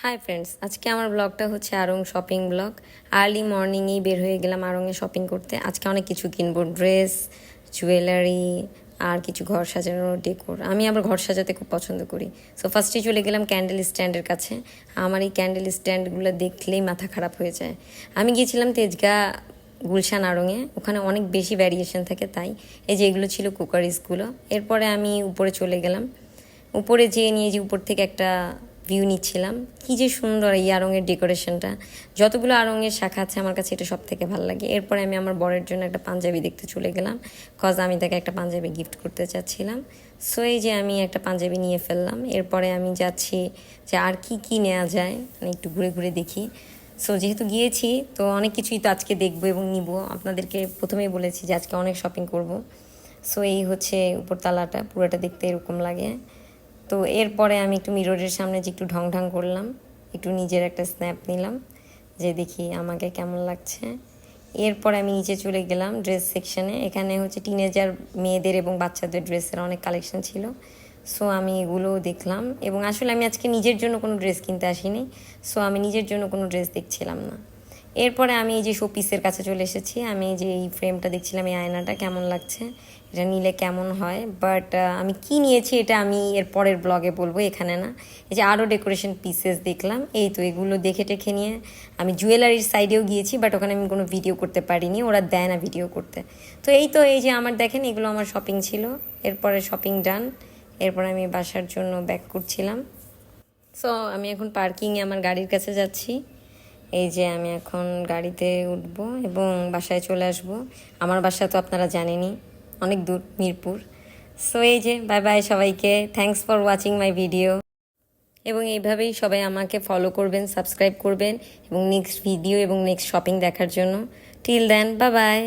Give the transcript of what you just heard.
Hi friends, আজকে আমার ব্লগটা হচ্ছে আড়ং শপিং ব্লগ। আর্লি মর্নিংয়েই বের হয়ে গেলাম আড়ংয়ে শপিং করতে। আজকে অনেক কিছু কিনবো, ড্রেস, জুয়েলারি আর কিছু ঘর সাজানোর ডেকোর। আমি আবার ঘর সাজাতে খুব পছন্দ করি। সো ফার্স্টে চলে গেলাম ক্যান্ডেল স্ট্যান্ডের কাছে। আমার এই ক্যান্ডেল স্ট্যান্ডগুলো দেখলেই মাথা খারাপ হয়ে যায়। আমি গিয়েছিলাম তেজগাঁ গুলশান আড়ংয়ে, ওখানে অনেক বেশি ভ্যারিয়েশন থাকে, তাই এই যে এগুলো ছিল কুকারিজগুলো। এরপরে আমি উপরে চলে গেলাম। উপরে যেয়ে নিয়ে যে উপর থেকে একটা ভিউ নিচ্ছিলাম, কি যে সুন্দর এই আড়ংয়ের ডেকোরেশনটা। যতগুলো আড়ংয়ের শাখা আছে আমার কাছে এটা সব থেকে ভালো লাগে। এরপরে আমি আমার বরের জন্য একটা পাঞ্জাবি দেখতে চলে গেলাম, কজ আমি তাকে একটা পাঞ্জাবি গিফট করতে চাচ্ছিলাম। সো এই যে আমি একটা পাঞ্জাবি নিয়ে ফেললাম। এরপরে আমি যাচ্ছি যে আর কি কি নেওয়া যায়, মানে একটু ঘুরে ঘুরে দেখি। সো যেহেতু গিয়েছি তো অনেক কিছুই তো আজকে দেখবো এবং নিব। আপনাদেরকে প্রথমেই বলেছি যে আজকে অনেক শপিং করব। সো এই হচ্ছে উপরতলাটা, পুরোটা দেখতে এরকম লাগে। তো এরপরে আমি একটু মিররের সামনে যে একটু ঢং ঢং করলাম, একটু নিজের একটা স্ন্যাপ নিলাম যে দেখি আমাকে কেমন লাগছে। এরপরে আমি নিচে চলে গেলাম ড্রেস সেকশনে। এখানে হচ্ছে টিনেজার মেয়েদের এবং বাচ্চাদের ড্রেসের অনেক কালেকশন ছিল। সো আমি এগুলোও দেখলাম, এবং আসলে আমি আজকে নিজের জন্য কোনো ড্রেস কিনতে আসিনি। সো আমি নিজের জন্য কোনো ড্রেস দেখছিলাম না। এরপরে আমি এই যে শোপিসের কাছে চলে এসেছি। আমি যে এই ফ্রেমটা দেখছিলাম, এই আয়নাটা কেমন লাগছে, এটা নিলে কেমন হয়। বাট আমি কি নিয়েছি এটা আমি এর পরের ব্লগে বলবো, এখানে না। এই যে আরও ডেকোরেশন পিসেস দেখলাম, এই তো এগুলো দেখে টেখে নিয়ে আমি জুয়েলারির সাইডেও গিয়েছি, বাট ওখানে আমি কোনো ভিডিও করতে পারিনি, ওরা দেয় না ভিডিও করতে। তো এই যে আমার দেখেন, এগুলো আমার শপিং ছিল। এরপরে শপিং ডান। এরপর আমি বাসার জন্য ব্যাক করছিলাম। সো আমি এখন পার্কিংয়ে আমার গাড়ির কাছে যাচ্ছি। এই যে আমি এখন গাড়িতে উঠবো এবং বাসায় চলে আসব। আমার বাসা তো আপনারা জানেনই, অনেক দূর, মিরপুর। সো এই যে বাই বাই সবাইকে, thanks for watching my video. এবং এইভাবেই সবাই আমাকে ফলো করবেন, সাবস্ক্রাইব করবেন এবং নেক্সট ভিডিও এবং নেক্সট শপিং দেখার জন্য। Till then, bye by.